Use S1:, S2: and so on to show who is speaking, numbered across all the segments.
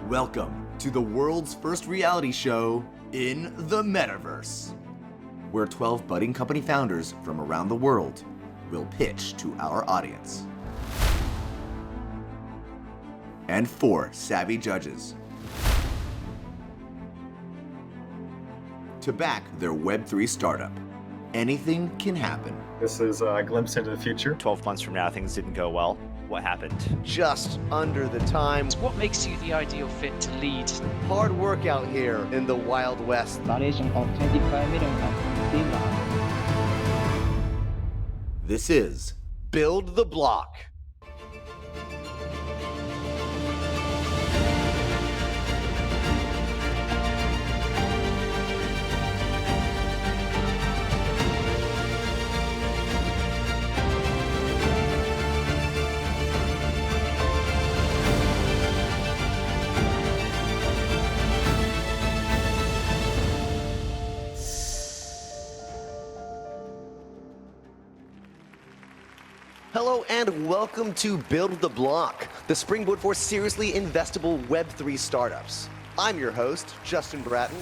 S1: Welcome to the world's first reality show in the metaverse, where 12 budding company founders from around the world will pitch to our audience. And 4 savvy judges to back their Web3 startup. Anything can happen.
S2: This is a glimpse into the future.
S3: 12 months from now, things didn't go well. What happened?
S4: Just under the time.
S5: What makes you the ideal fit to lead?
S4: Hard work out here in the Wild West.
S6: Valuation of 25 million $15.
S1: This is
S4: Build the Block. Hello and welcome to Build the Block, the springboard for seriously investable Web3 startups. I'm your host, Justin Bratton.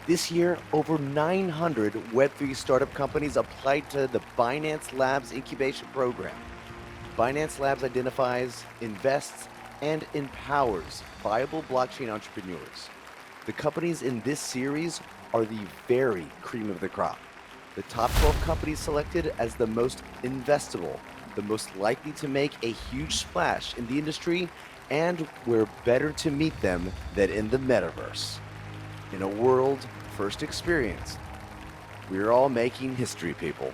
S4: This year, over 900 Web3 startup companies applied to the Binance Labs incubation program. Binance Labs identifies, invests, and empowers viable blockchain entrepreneurs. The companies in this series are the very cream of the crop. The top 12 companies selected as the most investable, the most likely to make a huge splash in the industry, and we're better to meet them than in the metaverse. In a world first experienced, we're all making history, people.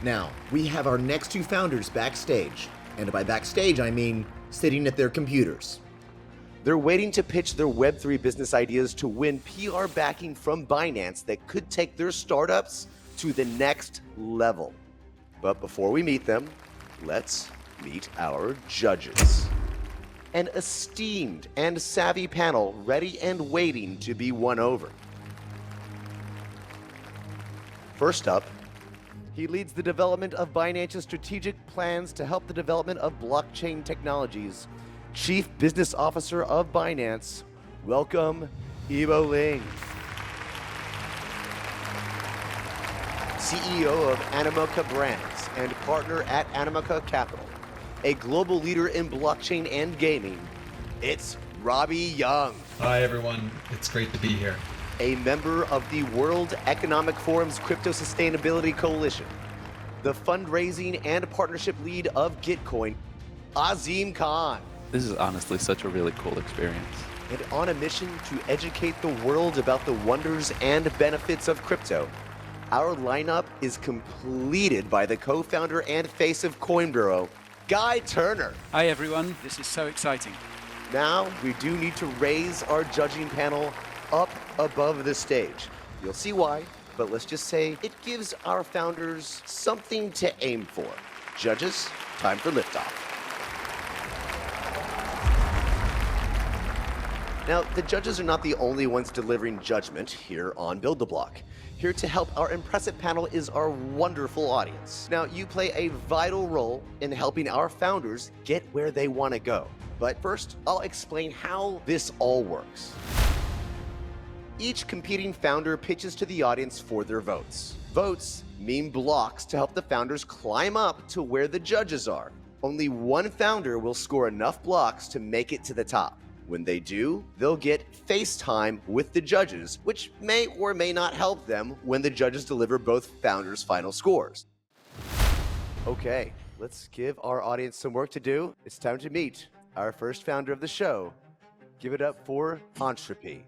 S1: Now, we have our next 2 founders backstage. And by backstage, I mean sitting at their computers.
S4: They're waiting to pitch their Web3 business ideas to win PR backing from Binance that could take their startups to the next level. But before we meet them, let's meet our judges. An esteemed and savvy panel ready and waiting to be won over. First up, he leads the development of Binance's strategic plans to help the development of blockchain technologies. Chief Business Officer of Binance, welcome, Ibo Ling. CEO of Animoca Brands and partner at Animoca Capital, a global leader in blockchain and gaming, it's Robbie Young.
S7: Hi everyone, it's great to be here.
S4: A member of the World Economic Forum's Crypto Sustainability Coalition, the fundraising and partnership lead of Gitcoin, Azim Khan.
S8: This is honestly such a really cool experience.
S4: And on a mission to educate the world about the wonders and benefits of crypto, our lineup is completed by the co-founder and face of Coinburo, Guy Turner.
S5: Hi everyone, this is so exciting.
S4: Now, we do need to raise our judging panel up above the stage. You'll see why, but let's just say it gives our founders something to aim for. Judges, time for liftoff. Now, the judges are not the only ones delivering judgment here on Build the Block. Here to help our impressive panel is our wonderful audience. Now, you play a vital role in helping our founders get where they want to go. But first, I'll explain how this all works. Each competing founder pitches to the audience for their votes. Votes mean blocks to help the founders climb up to where the judges are. Only one founder will score enough blocks to make it to the top. When they do, they'll get FaceTime with the judges, which may or may not help them when the judges deliver both founders' final scores. Okay, let's give our audience some work to do. It's time to meet our first founder of the show. Give it up for Entropy.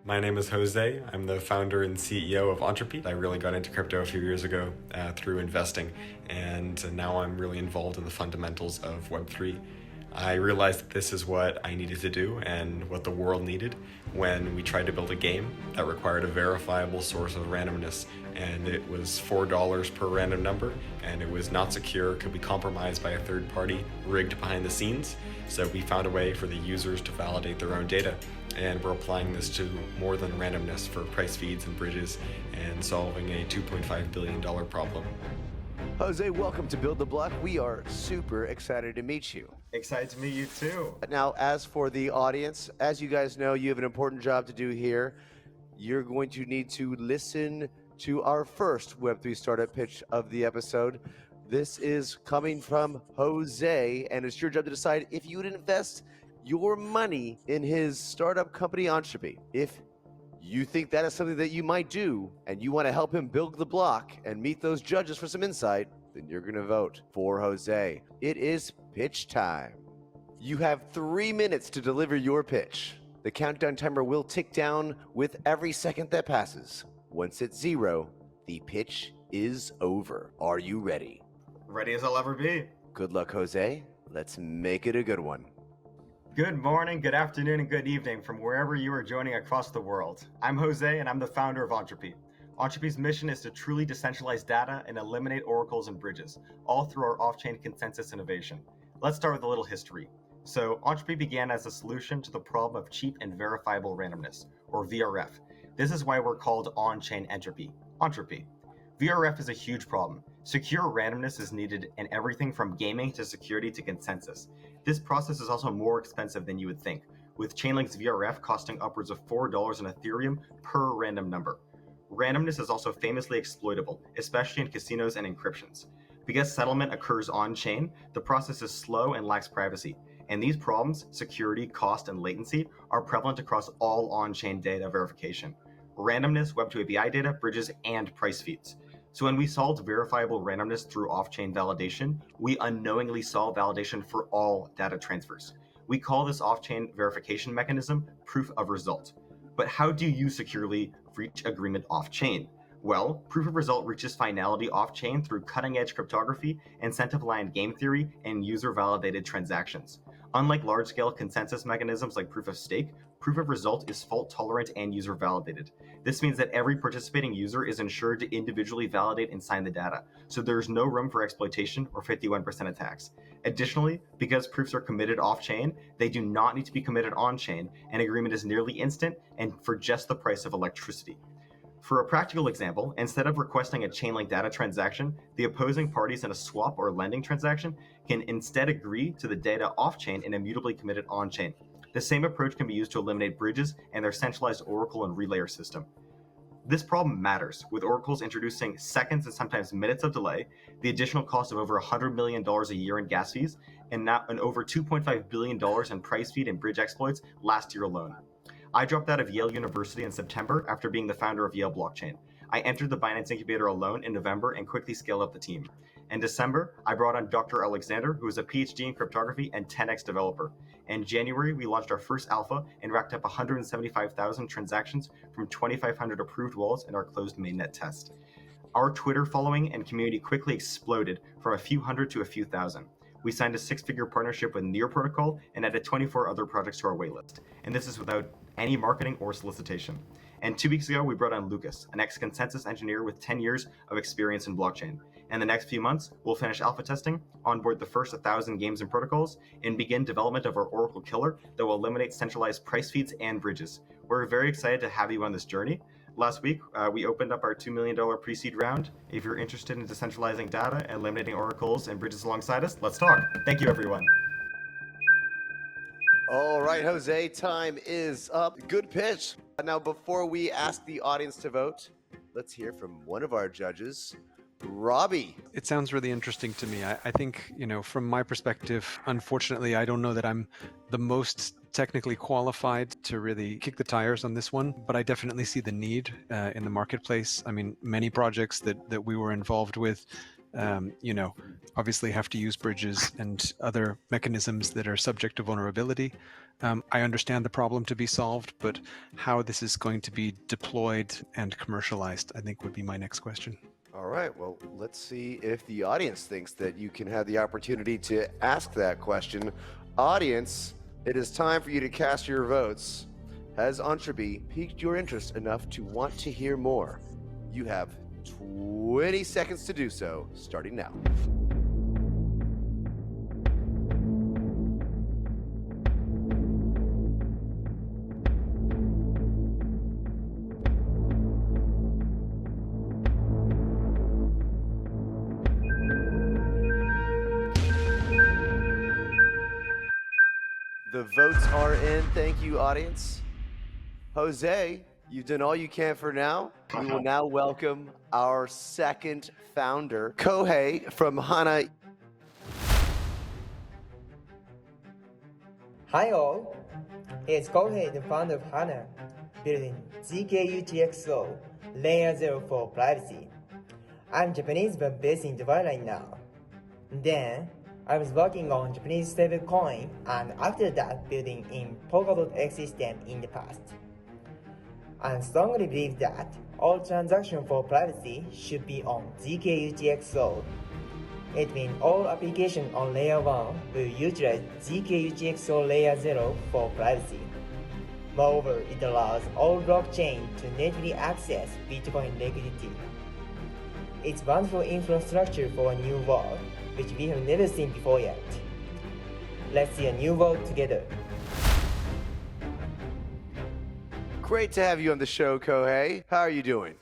S2: My name is Jose. I'm the founder and CEO of Entropy. I really got into crypto a few years ago through investing, and now I'm really involved in the fundamentals of Web3. I realized that this is what I needed to do and what the world needed when we tried to build a game that required a verifiable source of randomness, and it was $4 per random number, and it was not secure, could be compromised by a third party, rigged behind the scenes. So we found a way for the users to validate their own data. And we're applying this to more than randomness for price feeds and bridges and solving a $2.5 billion problem.
S4: Jose, welcome to Build the Block. We are super excited to meet you.
S2: Excited to meet you too.
S4: Now, as for the audience, as you guys know, you have an important job to do here. You're going to need to listen to our first Web3 startup pitch of the episode. This is coming from Jose, and it's your job to decide if you would invest your money in his startup company, Entropy. If you think that is something that you might do, and you want to help him build the block and meet those judges for some insight, then you're going to vote for Jose. It is pitch time. You have 3 minutes to deliver your pitch. The countdown timer will tick down with every second that passes. Once it's 0, the pitch is over. Are you ready?
S2: Ready as I'll ever be.
S4: Good luck, Jose. Let's make it a good one.
S2: Good morning, good afternoon, and good evening from wherever you are joining across the world. I'm Jose, and I'm the founder of Entropy. Entropy's mission is to truly decentralize data and eliminate oracles and bridges, all through our off-chain consensus innovation. Let's start with a little history. So, Entropy began as a solution to the problem of cheap and verifiable randomness, or VRF. This is why we're called on-chain entropy. Entropy. VRF is a huge problem. Secure randomness is needed in everything from gaming to security to consensus. This process is also more expensive than you would think, with Chainlink's VRF costing upwards of $4 in Ethereum per random number. Randomness is also famously exploitable, especially in casinos and encryptions. Because settlement occurs on-chain, the process is slow and lacks privacy. And these problems, security, cost, and latency, are prevalent across all on-chain data verification. Randomness, Web2 API data, bridges, and price feeds. So when we solved verifiable randomness through off-chain validation, we unknowingly solve validation for all data transfers. We call this off-chain verification mechanism proof of result. But how do you securely reach agreement off-chain? Well, proof of result reaches finality off-chain through cutting-edge cryptography, incentive-aligned game theory, and user-validated transactions. Unlike large-scale consensus mechanisms like proof of stake, proof of result is fault-tolerant and user-validated. This means that every participating user is ensured to individually validate and sign the data, so there is no room for exploitation or 51% attacks. Additionally, because proofs are committed off-chain, they do not need to be committed on-chain, and agreement is nearly instant and for just the price of electricity. For a practical example, instead of requesting a Chainlink data transaction, the opposing parties in a swap or lending transaction can instead agree to the data off-chain and immutably committed on-chain. The same approach can be used to eliminate bridges and their centralized oracle and relayer system. This problem matters, with oracles introducing seconds and sometimes minutes of delay, the additional cost of over $100 million a year in gas fees, and over $2.5 billion in price feed and bridge exploits last year alone. I dropped out of Yale University in September after being the founder of Yale Blockchain. I entered the Binance incubator alone in November and quickly scaled up the team. In December, I brought on Dr. Alexander, who is a PhD in cryptography and 10x developer. In January, we launched our first alpha and racked up 175,000 transactions from 2,500 approved wallets in our closed mainnet test. Our Twitter following and community quickly exploded from a few hundred to a few thousand. We signed a 6-figure partnership with Near Protocol and added 24 other projects to our waitlist. And this is without any marketing or solicitation. And 2 weeks ago, we brought on Lucas, an ex-consensus engineer with 10 years of experience in blockchain. In the next few months, we'll finish alpha testing, onboard the first 1,000 games and protocols, and begin development of our Oracle killer that will eliminate centralized price feeds and bridges. We're very excited to have you on this journey. Last week, we opened up our $2 million pre-seed round. If you're interested in decentralizing data and eliminating oracles and bridges alongside us, let's talk. Thank you, everyone.
S4: All right, Jose, time is up. Good pitch. Now, before we ask the audience to vote, let's hear from one of our judges, Robbie.
S9: It sounds really interesting to me. I think, from my perspective, unfortunately, I don't know that I'm the most technically qualified to really kick the tires on this one, but I definitely see the need in the marketplace. I mean, many projects that we were involved with, obviously have to use bridges and other mechanisms that are subject to vulnerability. I understand the problem to be solved, but how this is going to be deployed and commercialized, I think would be my next question.
S4: All right, well, let's see if the audience thinks that you can have the opportunity to ask that question. Audience, it is time for you to cast your votes. Has Entropy piqued your interest enough to want to hear more? You have 20 seconds to do so, starting now. The votes are in. Thank you, audience. Jose, you've done all you can for now. We will now welcome our second founder, Kohei from Hana.
S6: Hi all, it's Kohei, the founder of Hana, building ZK-UTXO Layer 0 for privacy. I'm Japanese but based in Dubai right now. Then, I was working on Japanese stablecoin and after that building in Polkadot ecosystem in the past. I strongly believe that all transactions for privacy should be on ZK-UTXO. It means all applications on Layer 1 will utilize ZK-UTXO Layer 0 for privacy. Moreover, it allows all blockchain to natively access Bitcoin liquidity. It's wonderful infrastructure for a new world, which we have never seen before yet. Let's see a new world together.
S4: Great to have you on the show, Kohei. How are you doing?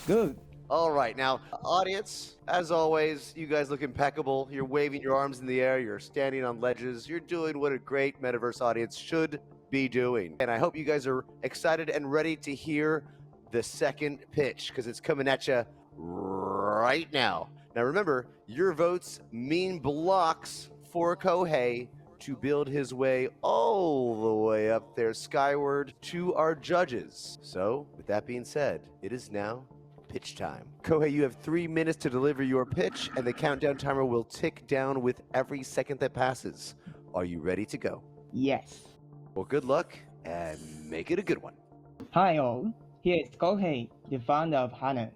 S6: Good.
S4: All right, now, audience, as always, you guys look impeccable. You're waving your arms in the air. You're standing on ledges. You're doing what a great metaverse audience should be doing. And I hope you guys are excited and ready to hear the second pitch because it's coming at you right now. Now, remember, your votes mean blocks for Kohei to build his way all the way up there skyward to our judges. So, with that being said, it is now pitch time. Kohei, you have 3 minutes to deliver your pitch, and the countdown timer will tick down with every second that passes. Are you ready to go?
S6: Yes.
S4: Well, good luck, and make it a good one.
S6: Hi all, here is Kohei, the founder of Hana.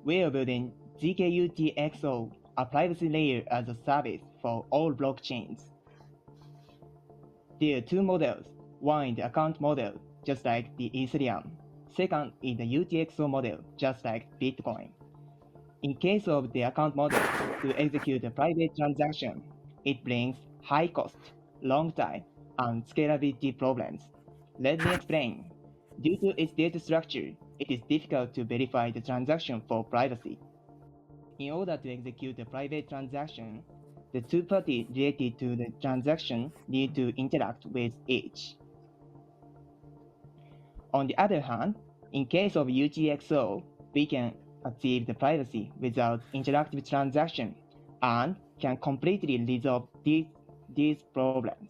S6: We are building ZK-UTXO, a privacy layer as a service for all blockchains. There are two models. One is the account model, just like the Ethereum. Second is the UTXO model, just like Bitcoin. In case of the account model, to execute a private transaction, it brings high cost, long time, and scalability problems. Let me explain. Due to its data structure, it is difficult to verify the transaction for privacy. In order to execute a private transaction, the two parties related to the transaction need to interact with each. On the other hand, in case of UTXO, we can achieve the privacy without interactive transaction and can completely resolve these problems.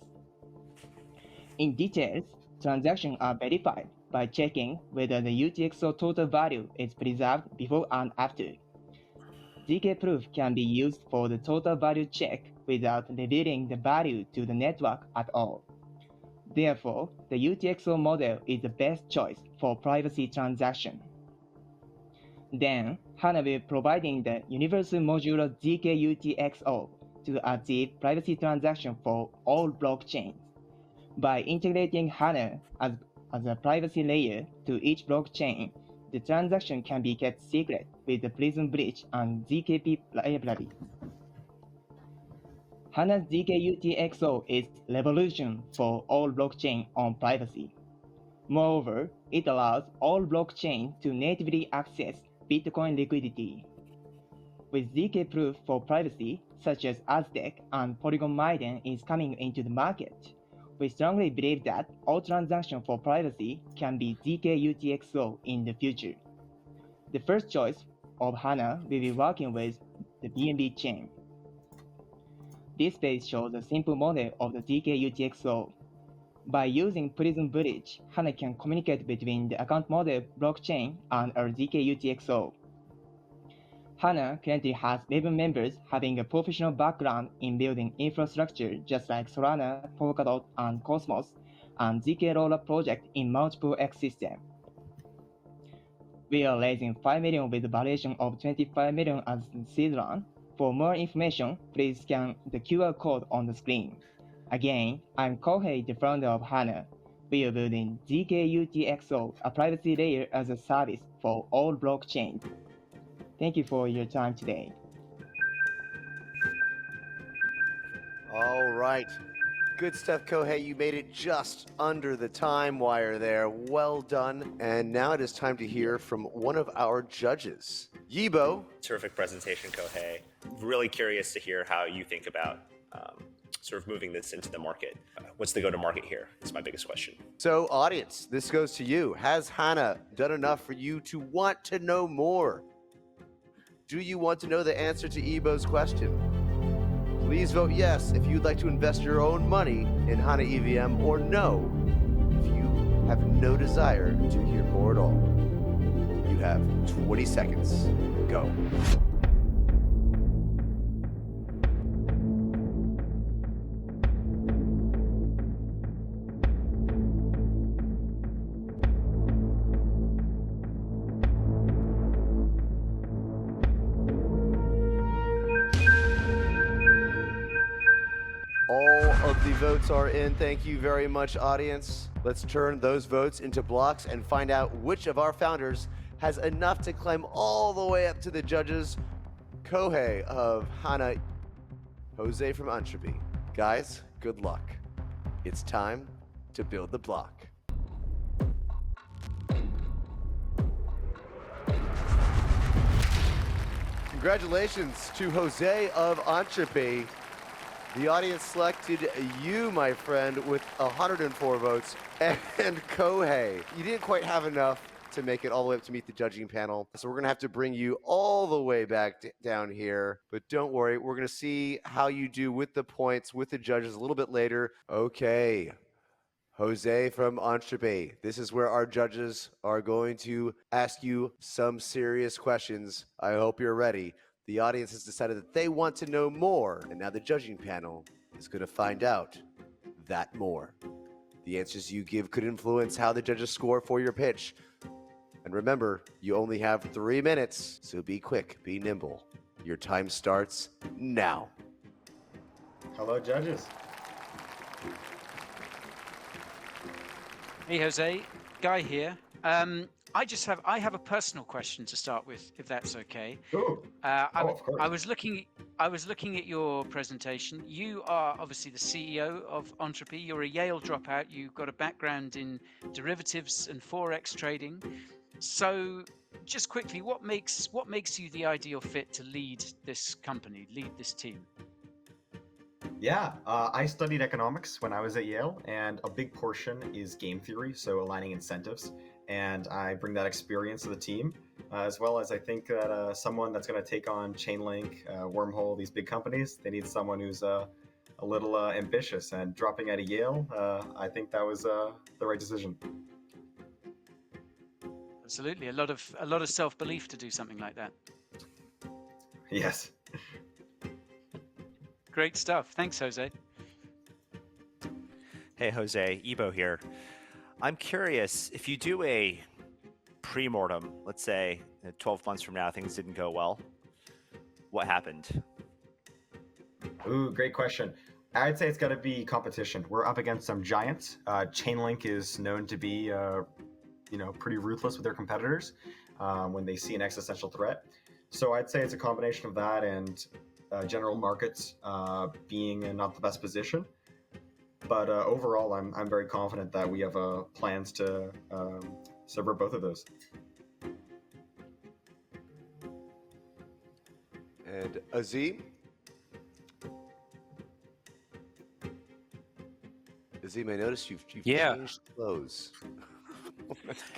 S6: In details, transactions are verified by checking whether the UTXO total value is preserved before and after. ZK proof can be used for the total value check without revealing the value to the network at all. Therefore, the UTXO model is the best choice for privacy transaction. Then, Hana will be providing the universal modular ZK UTXO to achieve privacy transaction for all blockchains. By integrating Hana as a privacy layer to each blockchain, the transaction can be kept secret with the Prism Bridge and ZKP library. Hana's ZK-UTXO is revolution for all blockchain on privacy. Moreover, it allows all blockchain to natively access Bitcoin liquidity. With ZK proof for privacy, such as Aztec and Polygon Maiden is coming into the market, we strongly believe that all transactions for privacy can be ZK-UTXO in the future. The first choice of Hana will be working with the BNB chain. This page shows a simple model of the ZK-UTXO. By using Prism Bridge, Hana can communicate between the account model blockchain and our ZK-UTXO. Hana currently has 11 members having a professional background in building infrastructure just like Solana, Polkadot, and Cosmos, and ZK Rollup project in multiple ecosystems. We are raising 5 million with a valuation of 25 million as seed round. For more information, please scan the QR code on the screen. Again, I'm Kohei, the founder of Hana. We are building ZK-UTXO, a privacy layer as a service for all blockchains. Thank you for your time today.
S4: All right. Good stuff, Kohei. You made it just under the time wire there. Well done. And now it is time to hear from one of our judges. Yibo.
S3: Terrific presentation, Kohei. Really curious to hear how you think about
S10: sort of moving this into the market? What's the go-to-market here? Is my biggest question.
S4: So, audience, this goes to you. Has Hana done enough for you to want to know more? Do you want to know the answer to Ebo's question? Please vote yes if you'd like to invest your own money in Hana EVM, or no if you have no desire to hear more at all. You have 20 seconds. Go. All of the votes are in. Thank you very much, audience. Let's turn those votes into blocks and find out which of our founders has enough to climb all the way up to the judges. Kohei of Hana, Jose from Entropy. Guys, good luck. It's time to build the block. Congratulations to Jose of Entropy. The audience selected you, my friend, with 104 votes, and Kohei. You didn't quite have enough to make it all the way up to meet the judging panel, so we're gonna have to bring you all the way back down here. But don't worry, we're gonna see how you do with the points, with the judges a little bit later. Okay, Jose from Entropy. This is where our judges are going to ask you some serious questions. I hope you're ready. The audience has decided that they want to know more, and now the judging panel is going to find out that more. The answers you give could influence how the judges score for your pitch. And remember, you only have 3 minutes, so be quick, be nimble. Your time starts now.
S2: Hello, judges.
S5: Hey, Jose. Guy here. I have a personal question to start with, if that's okay.
S2: Ooh. Of course.
S5: I was looking at your presentation. You are obviously the CEO of Entropy. You're a Yale dropout. You've got a background in derivatives and forex trading. So, just quickly, what makes you the ideal fit to lead this company, lead this team?
S2: Yeah, I studied economics when I was at Yale, and a big portion is game theory, so aligning incentives. And I bring that experience to the team, as well as I think that someone that's going to take on Chainlink, Wormhole, these big companies, they need someone who's a little ambitious. And dropping out of Yale, I think that was the right decision.
S5: Absolutely, a lot of self-belief to do something like that.
S2: Yes.
S5: Great stuff. Thanks, Jose.
S3: Hey, Jose, Ebo here. I'm curious, if you do a pre-mortem, let's say 12 months from now, things didn't go well, what happened?
S2: Ooh, great question. I'd say it's got to be competition. We're up against some giants. Chainlink is known to be, pretty ruthless with their competitors when they see an existential threat. So I'd say it's a combination of that and general markets being in not the best position. But overall, I'm very confident that we have plans to subvert both of those.
S4: And Azim? Azim, I noticed you've changed clothes.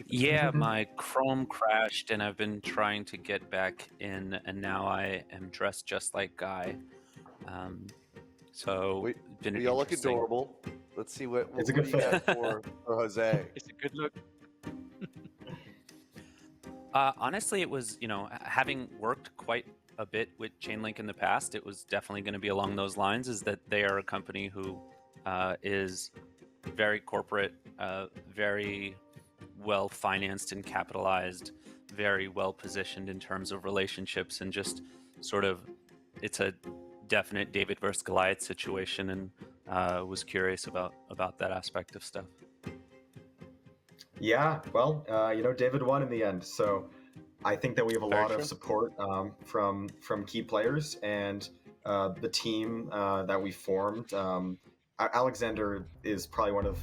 S8: Yeah, my Chrome crashed and I've been trying to get back in, and now I am dressed just like Guy.
S4: We all look adorable. Let's see what
S2: it's a good fit
S4: for Jose.
S5: It's a good look.
S8: Honestly, it was, having worked quite a bit with Chainlink in the past, it was definitely going to be along those lines, is that they are a company who is very corporate, very well financed and capitalized, very well positioned in terms of relationships, and just sort of, it's a definite David versus Goliath situation, and was curious about that aspect of stuff.
S2: Yeah, well, David won in the end, so I think that we have a lot of support from key players, and the team that we formed. Alexander is probably one of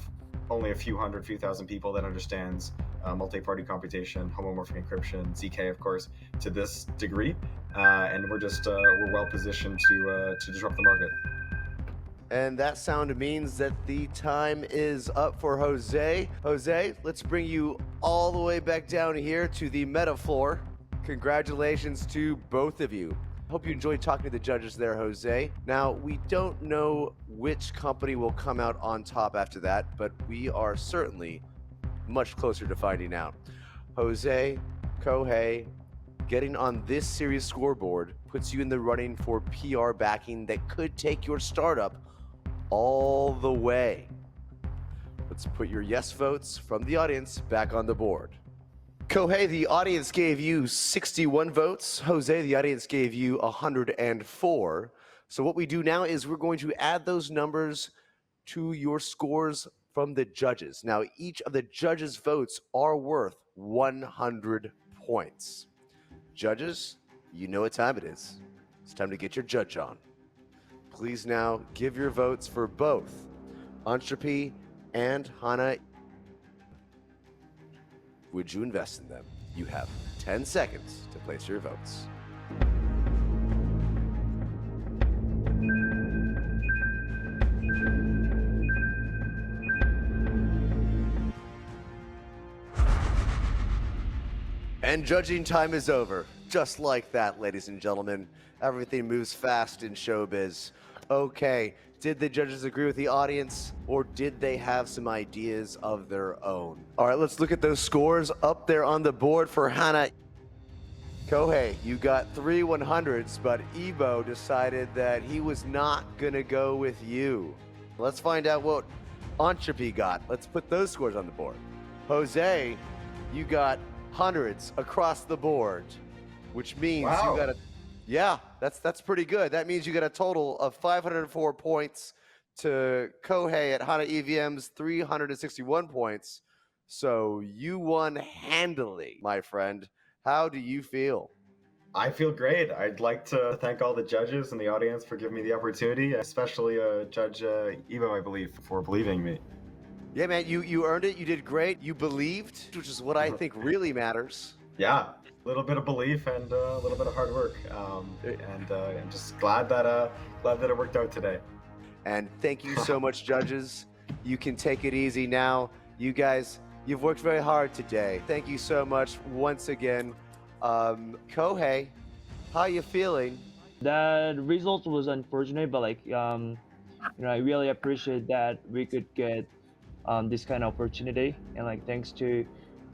S2: only a few thousand people that understands multi-party computation, homomorphic encryption, ZK, of course, to this degree, and we're well positioned to disrupt the market.
S4: And that sound means that the time is up for Jose. Jose, let's bring you all the way back down here to the meta floor. Congratulations to both of you. Hope you enjoyed talking to the judges there, Jose. Now, we don't know which company will come out on top after that, but we are certainly much closer to finding out. Jose, Kohei, getting on this series scoreboard puts you in the running for PR backing that could take your startup all the way. Let's put your yes votes from the audience back on the board. Kohei, the audience gave you 61 votes. Jose, the audience gave you 104. So what we do now is we're going to add those numbers to your scores from the judges. Now, each of the judges' votes are worth 100 points. Judges, you know what time it is. It's time to get your judge on. Please now give your votes for both Entropy and Hana. Would you invest in them? You have 10 seconds to place your votes. And judging time is over. Just like that, ladies and gentlemen. Everything moves fast in showbiz. Okay, did the judges agree with the audience, or did they have some ideas of their own? All right, let's look at those scores up there on the board for Hana. Kohei, you got 3 100s, but Ebo decided that he was not gonna go with you. Let's find out what Entropy got. Let's put those scores on the board. Jose, you got hundreds across the board, which means you got that's pretty good. That means you got a total of 504 points to Kohei at Hana EVM's 361 points. So you won handily, my friend. How do you feel?
S2: I feel great. I'd like to thank all the judges and the audience for giving me the opportunity, especially Judge Evo, I believe, for believing me.
S4: Yeah, man, you earned it. You did great. You believed, which is what I think really matters.
S2: Yeah, a little bit of belief and a little bit of hard work, and I'm just glad that it worked out today.
S4: And thank you so much, judges. You can take it easy now. You guys, you've worked very hard today. Thank you so much once again. Kohei, how you feeling?
S11: The result was unfortunate, but I really appreciate that we could get this kind of opportunity, and thanks to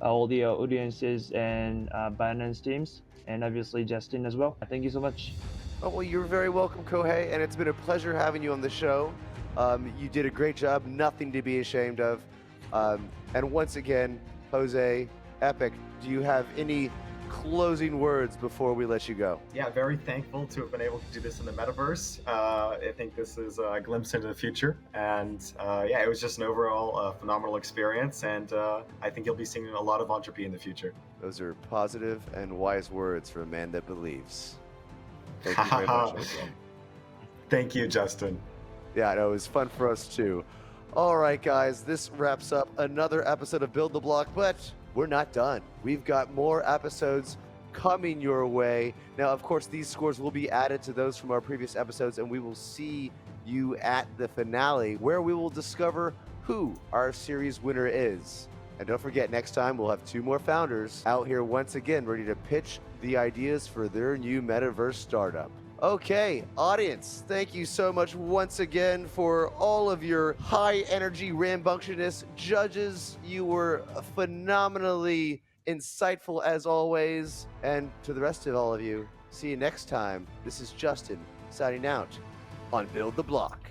S11: all the audiences and Binance teams, and obviously Justin as well. Thank you so much.
S4: Oh, well, you're very welcome, Kohei, and it's been a pleasure having you on the show. You did a great job, nothing to be ashamed of. And once again, Jose, Epic, do you have any closing words before we let you go?
S2: Yeah, very thankful to have been able to do this in the metaverse. I think this is a glimpse into the future, and it was just an overall phenomenal experience, and I think you'll be seeing a lot of Entropy in the future.
S4: Those are positive and wise words from a man that believes. Thank you very much.
S2: Thank you, Justin.
S4: Yeah, no, it was fun for us too. All right, guys, this wraps up another episode of Build the Block, but we're not done. We've got more episodes coming your way. Now, of course, these scores will be added to those from our previous episodes, and we will see you at the finale, where we will discover who our series winner is. And don't forget, next time we'll have 2 more founders out here once again, ready to pitch the ideas for their new metaverse startup. Okay, audience, thank you so much once again for all of your high energy rambunctiousness. Judges, you were phenomenally insightful as always. And to the rest of all of you, see you next time. This is Justin signing out on Build the Block.